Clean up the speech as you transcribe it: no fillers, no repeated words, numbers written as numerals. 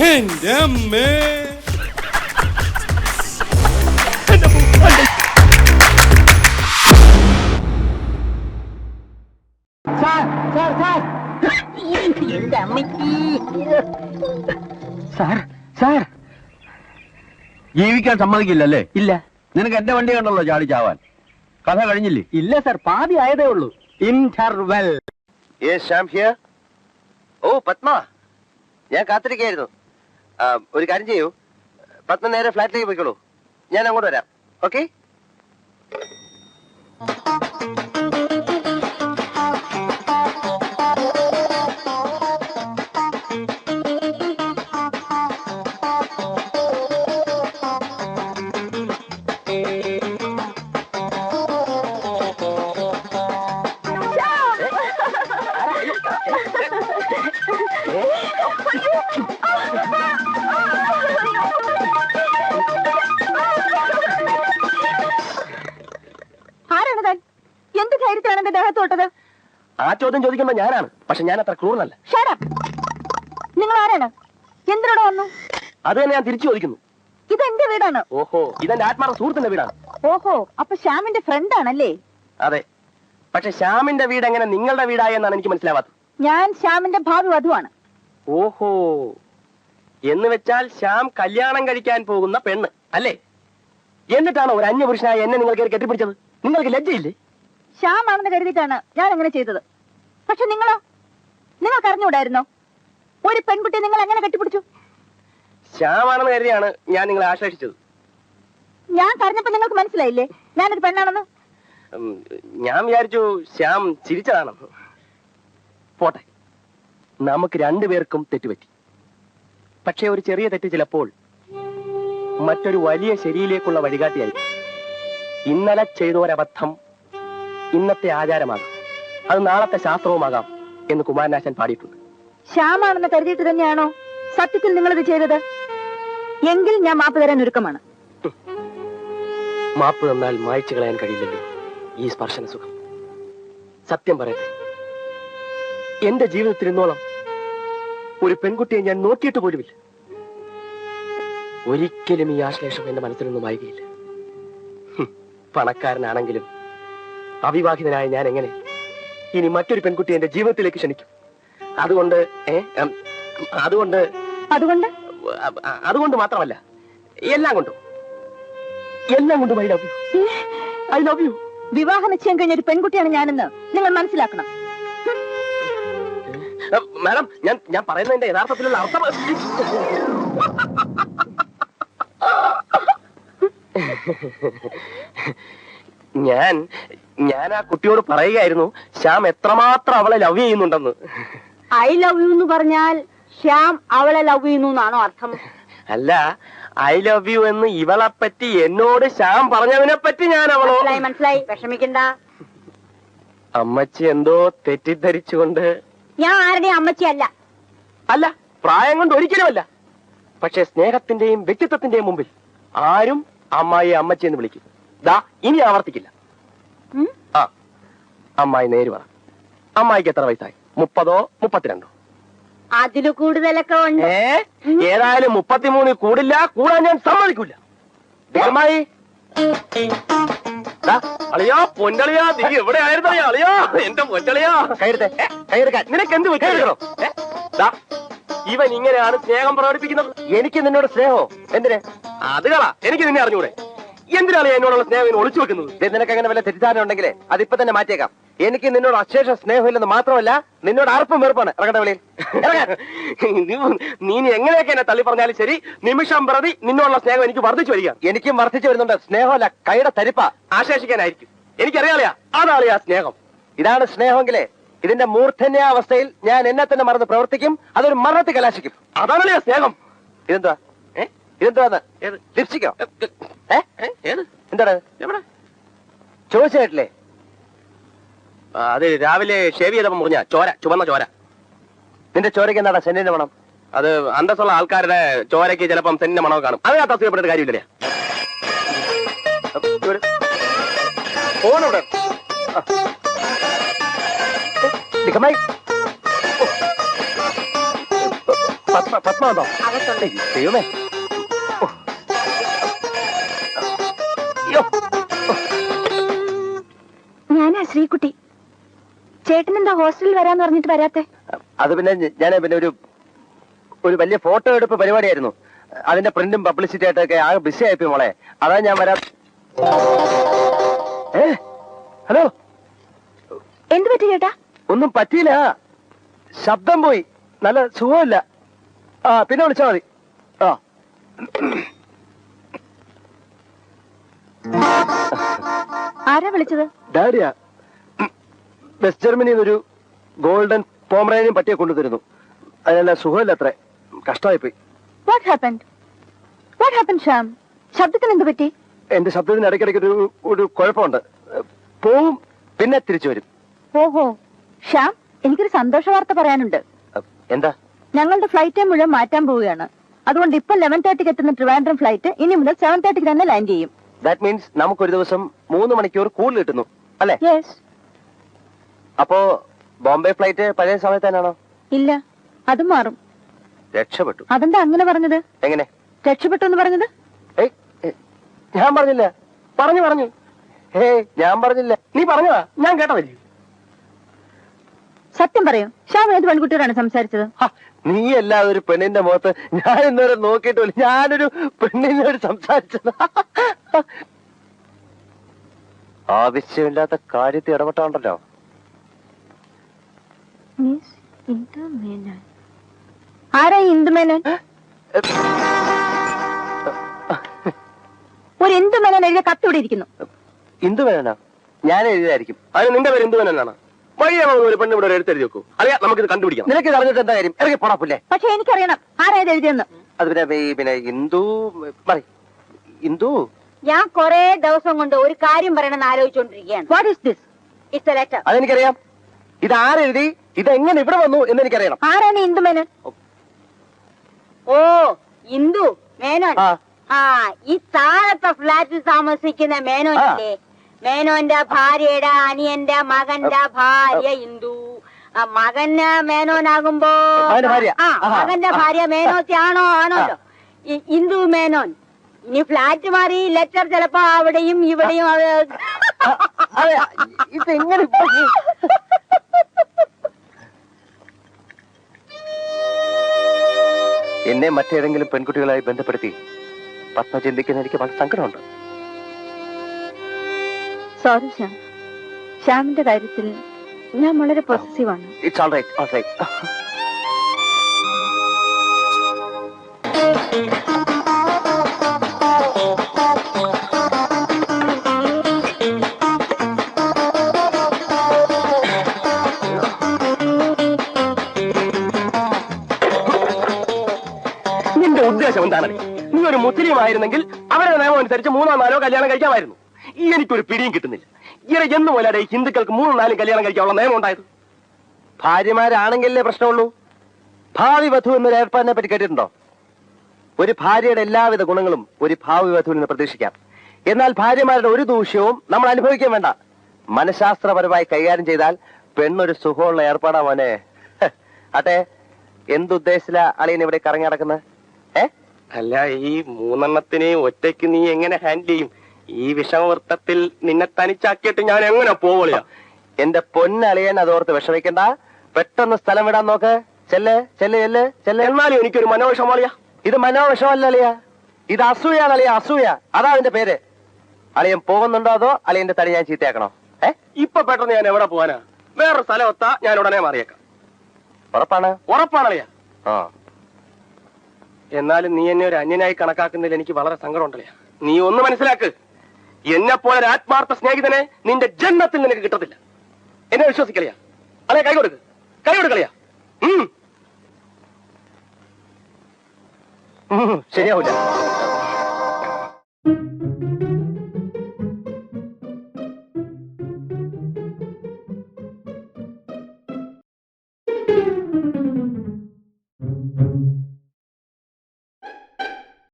എന്റെ അമ്മേ. എന്റെ അമ്മയ്ക്ക് സാർ സാർ ജീവിക്കാൻ സമ്മതിക്കില്ലല്ലേ? ഇല്ല. നിനക്ക് എന്റെ വണ്ടി കണ്ടല്ലോ ചാടി ചാവാൻ. കഥ കഴിഞ്ഞില്ലേ? ഇല്ല സാർ, പാതി ആയതേ ഉള്ളൂ. ഇന്റർവെൽ. ഓ പത്മ, ഞാൻ കാത്തിരിക്കായിരുന്നു. ഒരു കാര്യം ചെയ്യൂ, പത്മ നേരെ ഫ്ലാറ്റിലേക്ക് പോയിക്കോളൂ, ഞാൻ അങ്ങോട്ട് വരാം. ഓക്കെ? ആരാണ് താൻ? എന്ത് ധൈര്യത്തിലാണ് എന്റെ ദേഹത്തോട്ടത്? ആ ചോദ്യം ചോദിക്കുമ്പോ ഞാനാണ്, പക്ഷെ ഞാൻ അത്ര ക്രൂരനല്ല. നിങ്ങൾ ആരാണ്? എന്തിനോട് വന്നു? അത് തന്നെ ഞാൻ തിരിച്ചു ചോദിക്കുന്നു. ഇതെന്റെ വീടാണ്. ഓഹോ, ഇതെന്റെ ആത്മാർത്ഥ സുഹൃത്തിന്റെ വീടാണ്. ഓഹോ, അപ്പൊ ശ്യാമിന്റെ ഫ്രണ്ട് ആണല്ലേ? അതെ, പക്ഷെ ശ്യാമിന്റെ വീട് എങ്ങനെ നിങ്ങളുടെ വീടായി എന്നാണ് എനിക്ക് മനസ്സിലാവാത്തത്. ഞാൻ ശ്യാമിന്റെ ഭാവി വധുവാണ്. ഓഹോ, എന്ന് വെച്ചാൽ ശ്യാം കല്യാണം കഴിക്കാൻ പോകുന്ന പെണ്ണ് അല്ലേ? എന്നിട്ടാണോ ഒരു അന്യപുരുഷനായ എന്നെ നിങ്ങൾക്ക് കെട്ടിപ്പിടിച്ചത്? നിങ്ങൾക്ക് ലജ്ജയില്ലേ? ശ്യാം ആണെന്ന് കരുതിയിട്ടാണ് ഞാൻ അങ്ങനെ ചെയ്തത്. പക്ഷെ നിങ്ങളോ? നിങ്ങൾക്ക് അറിഞ്ഞുകൂടായിരുന്നോ? ഒരു പെൺകുട്ടിയെ നിങ്ങൾ എങ്ങനെ കെട്ടിപ്പിടിച്ചു? ശ്യാമാണെന്ന് കരുതിയാണ് ഞാൻ നിങ്ങളെ ആശ്ലേഷിച്ചത്. ഞാൻ പറഞ്ഞപ്പോ നിങ്ങൾക്ക് മനസ്സിലായില്ലേ ഞാനൊരു പെണ്ണാണെന്ന്? ഞാൻ വിചാരിച്ചു ശ്യാം ചിരിച്ചതാണെന്ന്. പോട്ടെ, നമുക്ക് രണ്ടുപേർക്കും തെറ്റുപറ്റി. പക്ഷെ ഒരു ചെറിയ തെറ്റ് ചിലപ്പോൾ മറ്റൊരു വലിയ ശരിയിലേക്കുള്ള വഴികാട്ടിയായി. ഇന്നലെ ചെയ്തോരബദ്ധം ഇന്നത്തെ ആചാരമാകാം, അത് നാളത്തെ ശാസ്ത്രവുമാകാം എന്ന് കുമാരനാശൻ പാടിയിട്ടുണ്ട്. ശ്യാമാണെന്ന് കരുതിയിട്ട് തന്നെയാണോ സത്യത്തിൽ നിങ്ങളിത് ചെയ്തത്? എങ്കിൽ ഞാൻ മാപ്പ് തരാൻ ഒരുക്കമാണ്. മാപ്പ് തന്നാൽ മായ്ച്ചു കളയാൻ കഴിയില്ലല്ലോ ഈ സ്പർശന സുഖം. സത്യം പറയട്ടെ, എന്റെ ജീവിതത്തിൽ ഇന്നോളം ഒരു പെൺകുട്ടിയെ ഞാൻ നോക്കിയിട്ട് പോലുമില്ല. ഒരിക്കലും ഈ ആശ്ലേഷം എന്റെ മനസ്സിൽ നിന്നും വായുകയില്ല. പണക്കാരനാണെങ്കിലും അവിവാഹിതനായ ഞാൻ എങ്ങനെ ഇനി മറ്റൊരു പെൺകുട്ടിയെ എന്റെ ജീവിതത്തിലേക്ക് ക്ഷണിക്കും? അതുകൊണ്ട് അതുകൊണ്ട് അതുകൊണ്ട് അതുകൊണ്ട് മാത്രമല്ല, എല്ലാം കൊണ്ടും I love you. I love you. വിവാഹ നിശ്ചയം കഴിഞ്ഞ ഒരു പെൺകുട്ടിയാണ് ഞാനെന്ന് നിങ്ങൾ മനസ്സിലാക്കണം. മാഡം, ഞാൻ പറയുന്നതിന്റെ യഥാർത്ഥത്തിലുള്ള അർത്ഥം ഞാൻ ആ കുട്ടിയോട് പറയുകയായിരുന്നു ശ്യാം എത്രമാത്രം അവളെ ലവ് ചെയ്യുന്നുണ്ടെന്ന്. ഐ ലവ് യു എന്ന് പറഞ്ഞാൽ ശ്യാം അവളെ ലവ് ചെയ്യുന്നു എന്നാണോ അർത്ഥം? അല്ല, ഐ ലവ് യു എന്ന് ഇവളെ പറ്റി എന്നോട് ശ്യാം പറഞ്ഞതിനെ പറ്റി ഞാൻ അവളോ. മനസ്സിലായി, വിഷമിക്കണ്ട. അമ്മച്ചി എന്തോ തെറ്റിദ്ധരിച്ചുകൊണ്ട്. ഞാൻ ആരുടെയും അമ്മച്ചിയല്ല. അല്ല, പ്രായം കൊണ്ട് ഒരിക്കലുമല്ല. പക്ഷെ സ്നേഹത്തിന്റെയും വ്യക്തിത്വത്തിന്റെയും മുമ്പിൽ ആരും അമ്മായി അമ്മച്ചി എന്ന് വിളിക്കും. ദാ ഇനി ആവർത്തിക്കില്ല. ആ, അമ്മായി നേര് പറ. അമ്മായിക്ക് എത്ര വയസ്സായി? 30ഓ 32ഓ? അതില് കൂടുതലൊക്കെ ഉണ്ട്. ഏതായാലും 33 കൂടില്ല, കൂടാൻ ഞാൻ സമ്മതിക്കൂല. അമ്മായി അളിയോ, പൊന്നളിയാ, നീ എവിടെ ആയിരുന്നു അളിയോ? എന്റെ പൊന്നളിയാ, കൈയെടുക്കാൻ നിനക്ക് എന്ത് വെച്ചോ? ഇവൻ ഇങ്ങനെയാണ് സ്നേഹം പ്രകടിപ്പിക്കുന്നത്. എനിക്ക് നിന്നോട് സ്നേഹമോ? എന്തിന്? അത് കളാ, എനിക്ക് നിന്നെ അറിഞ്ഞൂടെ? എന്തിനാണ് എന്നോടുള്ള സ്നേഹം ഒളിച്ചു വെക്കുന്നത്? നിനക്ക് അങ്ങനെ വല്ല തെറ്റിദ്ധാരണ ഉണ്ടെങ്കിലേ അതിപ്പോ തന്നെ മാറ്റിയേക്കാം. എനിക്ക് നിന്നോട് അശേഷം സ്നേഹമില്ലെന്ന് മാത്രമല്ല, നിന്നോട് അർപ്പം വെറുപ്പാണ്. ഇറങ്ങട്ടെ വെളിയിൽ. നീ എങ്ങനെയൊക്കെ എന്നെ തള്ളി പറഞ്ഞാലും ശരി, നിമിഷം പ്രതി നിന്നോടുള്ള സ്നേഹം എനിക്ക് വർദ്ധിച്ചു വരിക. എനിക്കും വർദ്ധിച്ചു വരുന്നുണ്ട്. സ്നേഹമല്ല, കൈയുടെ തരിപ്പ ആശേഷിക്കാനായിരിക്കും. എനിക്കറിയാളിയാ, അതാളിയാ സ്നേഹം. ഇതാണ് സ്നേഹമെങ്കിലേ ഇതിന്റെ മൂർധന്യാവസ്ഥയിൽ ഞാൻ എന്നെ തന്നെ മറന്ന് പ്രവർത്തിക്കും. അതൊരു മരണത്തിൽ കലാശിക്കും. അതാണല്ലേ സ്നേഹം. ഇതെന്താ? ഇതെന്താന്ന്? ലിപ്സ്റ്റിക്കോ? എന്താണ് ചോദിച്ചിട്ടില്ലേ? അത് രാവിലെ ഷേവ് ചെയ്തപ്പോ മുറിഞ്ഞ ചോര, ചുവന്ന ചോര. നിന്റെ ചോരയ്ക്ക് എന്താടാ സെന്നിന്റെ മണം? അത് അന്തസ്സുള്ള ആൾക്കാരുടെ ചോരയ്ക്ക് ചിലപ്പം സെന്നിന്റെ മണം കാണും. അതിനകത്ത് അസുഖപ്പെട്ട കാര്യമില്ലേ? ഫോണിവിടെ പത്മ വന്നോ? അകത്തുണ്ട്. ദൈവമേ. അയ്യോ. ഞാനാ ശ്രീകുട്ടി. ചേട്ടൻ എന്താ ഹോസ്റ്റലിൽ വരാന്ന് പറഞ്ഞിട്ട് വരാത്തെ? അത് പിന്നെ ഞാൻ പിന്നെ ഒരു വലിയ ഫോട്ടോ എടുപ്പ് പരിപാടിയായിരുന്നു. അതിന്റെ പ്രിന്റും പബ്ലിസിറ്റി ആയിട്ടൊക്കെ ആകെ ബിസി ആയിപ്പോയി മോളെ. അതാ ഞാൻ വരാം. ഹലോ, എന്ത് പറ്റി ചേട്ടാ? ഒന്നും പറ്റിയില്ല, ശബ്ദം പോയി, നല്ല സുഖമില്ല. പിന്നെ വിളിച്ചാ മതി. ആരാ വിളിച്ചത്? ഡാഡിയാ. വെസ്റ്റ് ജർമ്മനിയിൽ ഒരു ഗോൾഡൻ പോമറേനിയൻ പട്ടിയെ കൊണ്ടുതരുന്നു. അതിനെല്ലാം സുഖമില്ല, അത്ര കഷ്ടമായിപ്പോയി. What happened? What happened, Shyam? ശബ്ദത്തിന് എന്ത് പറ്റി? എന്റെ ശബ്ദത്തിന് ഇടയ്ക്കിടയ്ക്ക് ഒരു കുഴപ്പമുണ്ട്. പോവും, പിന്നെ തിരിച്ചു വരും. ഓഹോ ശ്യാം, എനിക്കൊരു സന്തോഷ വാർത്ത പറയാനുണ്ട്. എന്താ? ഞങ്ങളുടെ ഫ്ലൈറ്റ് ടൈം മുഴുവൻ മാറ്റാൻ പോവുകയാണ്. അതുകൊണ്ട് ഇപ്പൊ 11:30 എത്തുന്ന ട്രിവാൻഡ്രം ഫ്ലൈറ്റ് ഇനി മുതൽ 7:30 തന്നെ ലാൻഡ് ചെയ്യും. ദാറ്റ് മീൻസ് നമുക്കൊരു ദിവസം 3 മണിക്കൂർ കൂടുതൽ കിട്ടുന്നു അല്ലേ? യെസ്. അപ്പോ ബോംബെ ഫ്ലൈറ്റ് പഴയ സമയത്ത് തന്നെയാണോ? ഇല്ല, അത് മാറും. രക്ഷപ്പെട്ടു. അതെന്താ അങ്ങനെ പറഞ്ഞത്? എങ്ങനെ രക്ഷപ്പെട്ടു എന്ന് പറഞ്ഞത്? ഞാൻ പറഞ്ഞില്ല. പറഞ്ഞു. ഞാൻ പറഞ്ഞില്ല. നീ പറഞ്ഞതാ, ഞാൻ കേട്ടതല്ലേ. സത്യം പറയൂ, ശ്യാം ഏത് പെൺകുട്ടിയോടാണ് സംസാരിച്ചത്? നീ അല്ലാതെ ഒരു പെണ്ണിന്റെ മുഖത്ത് ഞാൻ ഇന്നുവരെ നോക്കിയിട്ടില്ല. ഞാനൊരു പെണ്ണിനോട് സംസാരിച്ചത്. ആവശ്യമില്ലാത്ത കാര്യത്തിൽ ഇടപെട്ടാണ്ടല്ലോ. ആരാ ഇന്ദുമേനോൻ? ഒരു ഇന്ദുമേനോൻ എഴുതിയ കത്ത് ഇവിടെ ഇരിക്കുന്നു. ഇന്ദുമേനോനാ? ഞാൻ എഴുതിയതായിരിക്കും. അതിന് നിന്റെ പേര് ഇന്ദുമേനോനാണ്? വഴിയാണോ ഒരു പെണ്ണ് ഇവിടെ എഴുത്തെഴുതി വെക്കൂ? അറിയാം, നമുക്കിത് കണ്ടുപിടിക്കാം. നിനക്ക് അറിഞ്ഞിട്ട് എന്താ കാര്യം? ഇറങ്ങി പോടാപ്പില്ലേ. പക്ഷെ എനിക്കറിയണം ആരാ ഇത് എഴുതിയെന്ന്. അത് പിന്നെ ഇന്ദു. ഞാൻ കൊറേ ദിവസം കൊണ്ട് ഒരു കാര്യം പറയണമെന്ന് ആലോചിച്ചുകൊണ്ടിരിക്കുകയാണ്. What is this? It's a letter. അതെനിക്കറിയാം. ഇത് ആരെഴുതി, ഇതെങ്ങനെ ഇവിടെ വന്നു എന്ന് എനിക്കറിയണം. ആരാണ് ഇന്ദുമേനോൻ? ഓ, ഇന്ദു മേനോൻ. ഈ താഴത്തെ ഫ്ലാറ്റിൽ താമസിക്കുന്ന മേനോനില്ലേ? മേനോന്റെ ഭാര്യയുടെ അനിയന്റെ മകന്റെ ഭാര്യ ഇന്ദു. മകന് മേനോനാകുമ്പോ മകന്റെ ഭാര്യ മേനോത്തി ആണോല്ലോ ഇന്ദു മേനോൻ. ഇനി ഫ്ലാറ്റ് മാറി ലെറ്റർ ചിലപ്പോ അവിടെയും ഇവിടെയും. ഇതെങ്ങനെ എന്നെ മറ്റേതെങ്കിലും പെൺകുട്ടികളായി ബന്ധപ്പെടുത്തി പത്മ ചിന്തിക്കുന്ന എനിക്ക് വളരെ സങ്കടമുണ്ട്. സോറി ശ്യാം, ശ്യാമിന്റെ കാര്യത്തിൽ ഞാൻ വളരെ പോസിറ്റീവാണ്. It's all right, all right. നിന്റെ ഉദ്ദേശം എന്താണ്? നീ ഒരു മുസ്ലിം ആയിരുന്നെങ്കിൽ അവരുടെ നിയമം അനുസരിച്ച് 3ഓ 4ഓ കല്യാണം കഴിക്കാമായിരുന്നു. എനിക്കൊരു പിടിയും കിട്ടുന്നില്ല. ഇങ്ങനെ എന്ന് പോലെയാണ് ഈ ഹിന്ദുക്കൾക്ക് 3ഉം 4ഉം കല്യാണം കഴിക്കാനുള്ള നിയമം ഉണ്ടായത്? ഭാര്യമാരാണെങ്കിലേ പ്രശ്നമുള്ളൂ. ഭാവി വധു എന്നൊരു ഏർപ്പാടിനെ പറ്റി കേട്ടിട്ടുണ്ടോ? ഒരു ഭാര്യയുടെ എല്ലാവിധ ഗുണങ്ങളും ഒരു ഭാവി വധുവിൽ നിന്ന് പ്രതീക്ഷിക്കാം. എന്നാൽ ഭാര്യമാരുടെ ഒരു ദൂഷ്യവും നമ്മൾ അനുഭവിക്കാൻ വേണ്ട. മനഃശാസ്ത്രപരമായി കൈകാര്യം ചെയ്താൽ പെണ്ണൊരു സുഖമുള്ള ഏർപ്പാടാ മോനെ. അതെ, എന്തുദ്ദേശിച്ച അളിയൻ ഇവിടെ കറങ്ങി നടക്കുന്നത്? അല്ല, ഈ 3എണ്ണത്തിനെയും ഒറ്റയ്ക്ക് നീ എങ്ങനെ ഹാൻഡിൽ ചെയ്യും? ഈ വിഷമവൃത്തത്തിൽ നിന്നെ തനിച്ചാക്കിയിട്ട് ഞാൻ എങ്ങനെ പോവളിയാ? എന്റെ പൊന്നളിയൻ അതോർത്ത് വിഷമിക്കണ്ട. പെട്ടെന്ന് സ്ഥലം വിടാൻ നോക്ക്. ചെല്ല്. എന്നാലും എനിക്കൊരു മനോവിഷമളിയാ. ഇത് മനോവിഷമല്ല അളിയ, ഇത് അസൂയാണ് അളിയ, അസൂയ. അതാ അതിന്റെ പേര്. അളിയൻ പോകുന്നുണ്ടോ അതോ അളിയന്റെ തടി ഞാൻ ചീത്തയാക്കണോ? ഇപ്പൊ പെട്ടെന്ന് ഞാൻ എവിടെ പോവാനാ? വേറൊരു സ്ഥലം എത്താ ഞാൻ ഉടനെ മാറിയേക്കാം. ഉറപ്പാണളിയാ. എന്നാലും നീ എന്നെ ഒരു അന്യനായി കണക്കാക്കുന്നതിൽ എനിക്ക് വളരെ സങ്കടമുണ്ടല്ലേ. നീ ഒന്ന് മനസ്സിലാക്ക്, എന്നെ പോലെ ഒരു ആത്മാർത്ഥ സ്നേഹിതനെ നിന്റെ ജന്മത്തിൽ നിനക്ക് കിട്ടത്തില്ല. എന്നെ വിശ്വസിക്കളിയാ. അല്ലെ, കൈ കൊടുക്കളിയാ. ശരിയാവില്ല.